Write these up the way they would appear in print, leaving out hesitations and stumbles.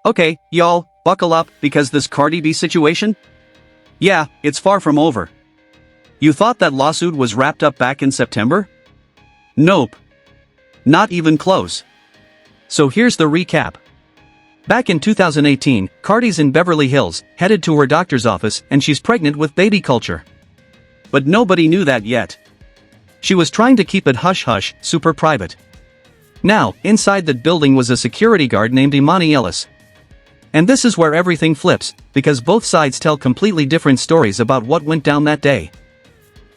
Okay, y'all, buckle up, because this Cardi B situation? Yeah, it's far from over. You thought that lawsuit was wrapped up back in September? Nope. Not even close. So here's the recap. Back in 2018, Cardi's in Beverly Hills, headed to her doctor's office, and she's pregnant with baby culture. But nobody knew that yet. She was trying to keep it hush-hush, super private. Now, inside that building was a security guard named Immani Ellis. And this is where everything flips, because both sides tell completely different stories about what went down that day.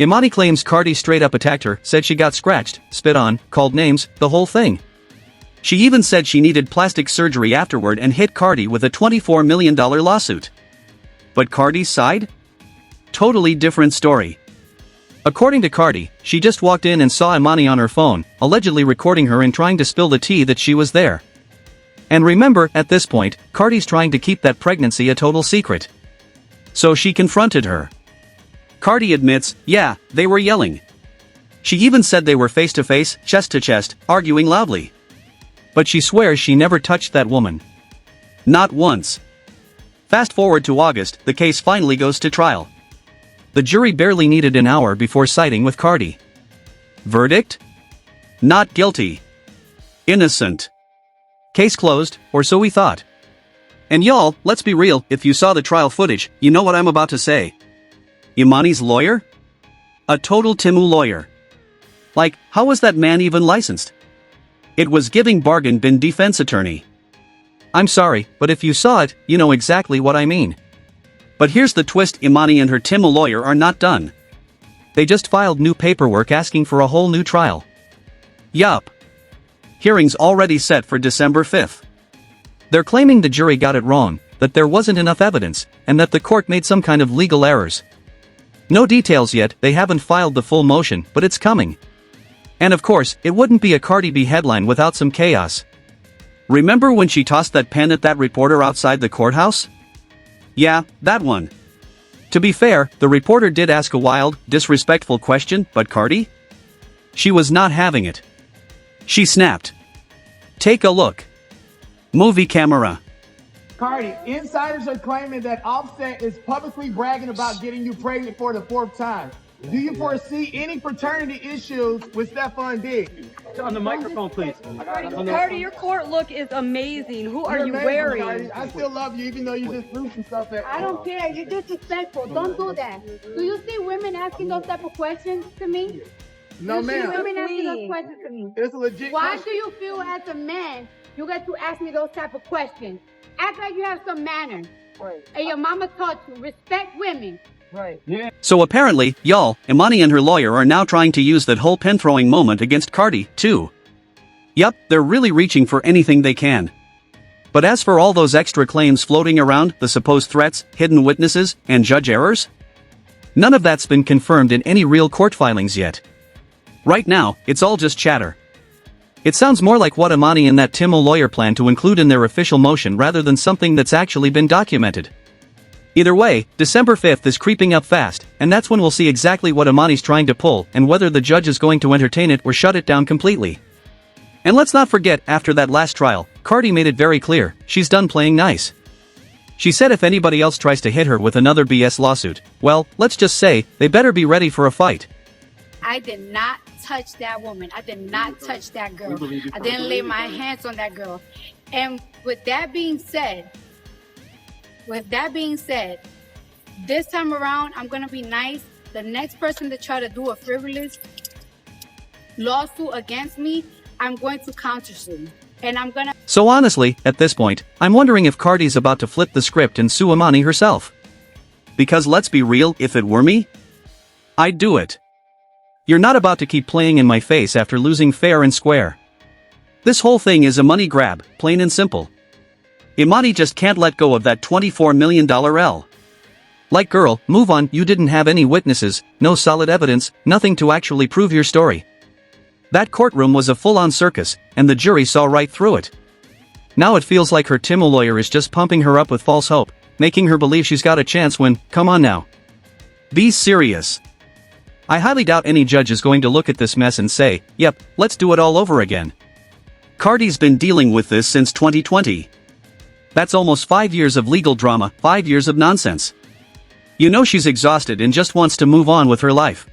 Immani claims Cardi straight up attacked her, said she got scratched, spit on, called names, the whole thing. She even said she needed plastic surgery afterward and hit Cardi with a $24 million lawsuit. But Cardi's side? Totally different story. According to Cardi, she just walked in and saw Immani on her phone, allegedly recording her and trying to spill the tea that she was there. And remember, at this point, Cardi's trying to keep that pregnancy a total secret. So she confronted her. Cardi admits, yeah, they were yelling. She even said they were face-to-face, chest-to-chest, arguing loudly. But she swears she never touched that woman. Not once. Fast forward to August, the case finally goes to trial. The jury barely needed an hour before siding with Cardi. Verdict? Not guilty. Innocent. Case closed, or so we thought. And y'all, let's be real, if you saw the trial footage, you know what I'm about to say. Immani's lawyer? A total Timu lawyer. Like, how was that man even licensed? It was giving bargain bin defense attorney. I'm sorry, but if you saw it, you know exactly what I mean. But here's the twist, Immani and her Timu lawyer are not done. They just filed new paperwork asking for a whole new trial. Yup. Hearings already set for December 5th. They're claiming the jury got it wrong, that there wasn't enough evidence, and that the court made some kind of legal errors. No details yet, they haven't filed the full motion, but it's coming. And of course, it wouldn't be a Cardi B headline without some chaos. Remember when she tossed that pen at that reporter outside the courthouse? Yeah, that one. To be fair, the reporter did ask a wild, disrespectful question, but Cardi? She was not having it. She snapped. Take a look. Movie camera. Cardi, insiders are claiming that Offset is publicly bragging about getting you pregnant for the 4th time. Do you foresee any paternity issues with Stephon Diggs? On the microphone, please. Cardi, your court look is amazing. Who are you Amazing, wearing? Cardi. I still love you, even though you just threw some stuff at me. I don't care. You're disrespectful. Don't do that. Do you see women asking those type of questions to me? No, You see ma'am. women asking those questions to me. It's a legit Why question. do you feel as a man you get to ask me those type of questions? Act like you have some manners. Right. And your mama taught you respect women. Right. Yeah. So apparently, y'all, Immani and her lawyer are now trying to use that whole pen-throwing moment against Cardi, too. Yup, they're really reaching for anything they can. But as for all those extra claims floating around, the supposed threats, hidden witnesses, and judge errors? None of that's been confirmed in any real court filings yet. Right now, it's all just chatter. It sounds more like what Immani and that Timu lawyer plan to include in their official motion rather than something that's actually been documented. Either way, December 5th is creeping up fast, and that's when we'll see exactly what Immani's trying to pull and whether the judge is going to entertain it or shut it down completely. And let's not forget, after that last trial, Cardi made it very clear, she's done playing nice. She said if anybody else tries to hit her with another BS lawsuit, well, let's just say, they better be ready for a fight. I did not touch that woman. I did not touch that girl. I didn't lay my hands on that girl. And with that being said, this time around, I'm going to be nice. The next person to try to do a frivolous lawsuit against me, I'm going to countersue. And I'm going to... So honestly, at this point, I'm wondering if Cardi's about to flip the script and sue Immani herself. Because let's be real, if it were me, I'd do it. You're not about to keep playing in my face after losing fair and square. This whole thing is a money grab, plain and simple. Immani just can't let go of that $24 million L. Like girl, move on, you didn't have any witnesses, no solid evidence, nothing to actually prove your story. That courtroom was a full-on circus, and the jury saw right through it. Now it feels like her Timu lawyer is just pumping her up with false hope, making her believe she's got a chance when, come on now. Be serious. I highly doubt any judge is going to look at this mess and say, yep, let's do it all over again. Cardi's been dealing with this since 2020. That's almost 5 years of legal drama, 5 years of nonsense. You know she's exhausted and just wants to move on with her life.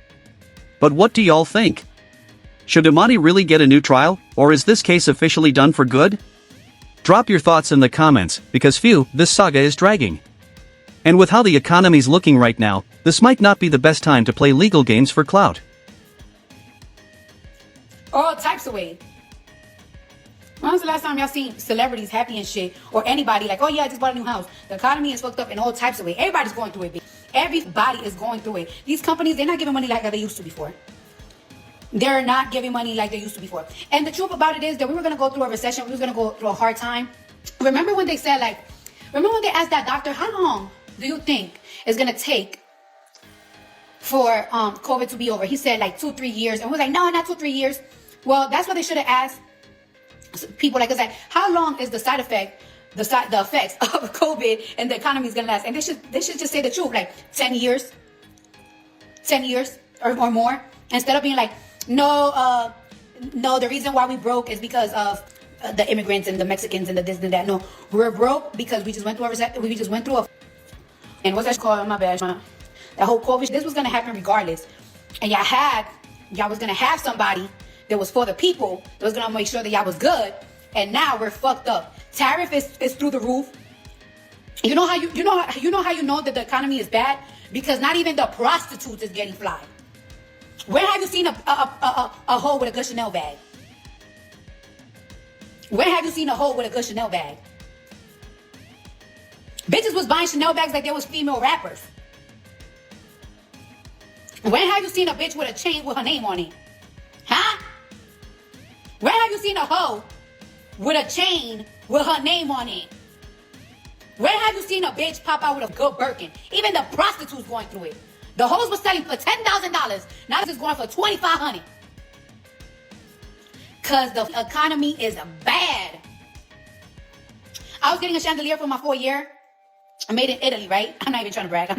But what do y'all think? Should Immani really get a new trial, or is this case officially done for good? Drop your thoughts in the comments, because phew, this saga is dragging. And with how the economy's looking right now, this might not be the best time to play legal games for clout. All types of ways. When was the last time y'all seen celebrities happy and shit? Or anybody like, oh yeah, I just bought a new house. The economy is fucked up in all types of ways. Everybody's going through it, bitch. Everybody is going through it. These companies, they're not giving money like they used to before. They're not giving money like they used to before. And the truth about it is that we were going to go through a recession. We were going to go through a hard time. Remember when they said remember when they asked that doctor, how long do you think it's going to take for COVID to be over? He said 2-3 years. And we was like, no, not 2-3 years. Well, that's what they should have asked people like us. Like, how long is the effects of COVID and the economy is going to last? And they should just say the truth, 10 years or more, instead of being like, no, the reason why we broke is because of the immigrants and the Mexicans and the this and that. No, we're broke because we just went through and what's that called? My bad. That whole COVID, this was going to happen regardless. And y'all was going to have somebody that was for the people, that was going to make sure that y'all was good. And now we're fucked up. Tariff is through the roof. You know how you know that the economy is bad? Because not even the prostitutes is getting fly. Where have you seen a hoe with a good Chanel bag? Where have you seen a hoe with a good Chanel bag? Bitches was buying Chanel bags like they was female rappers. Where have you seen a bitch with a chain with her name on it? Huh? Where have you seen a hoe with a chain with her name on it? Where have you seen a bitch pop out with a good Birkin? Even the prostitutes going through it. The hoes were selling for $10,000. Now it's going for $2,500. Because the economy is bad. I was getting a chandelier for my 4th year. I made it in Italy, right? I'm not even trying to brag.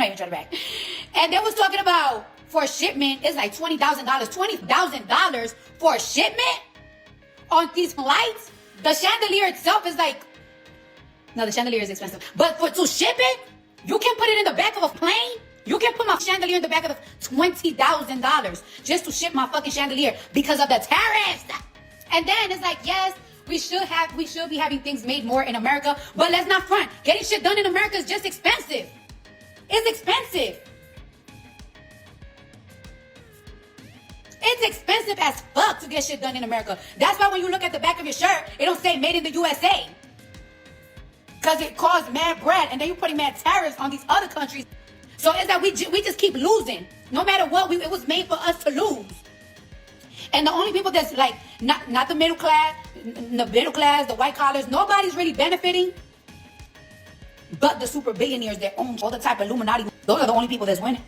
And they was talking about for a shipment, it's like $20,000. $20,000 for a shipment on these lights? The chandelier itself is no, the chandelier is expensive. But to ship it, you can put it in the back of a plane. You can put my chandelier in the back of $20,000 just to ship my fucking chandelier because of the tariffs. And then it's like, yes, we should be having things made more in America, but let's not front. Getting shit done in America is just expensive. It's expensive. It's expensive as fuck to get shit done in America. That's why when you look at the back of your shirt, it don't say made in the USA. Because it costs mad bread, and then you're putting mad tariffs on these other countries. So it's that we just keep losing. No matter what, it was made for us to lose. And the only people that's not the middle class, the white collars, nobody's really benefiting. But the super billionaires that own all the type of Illuminati, those are the only people that's winning.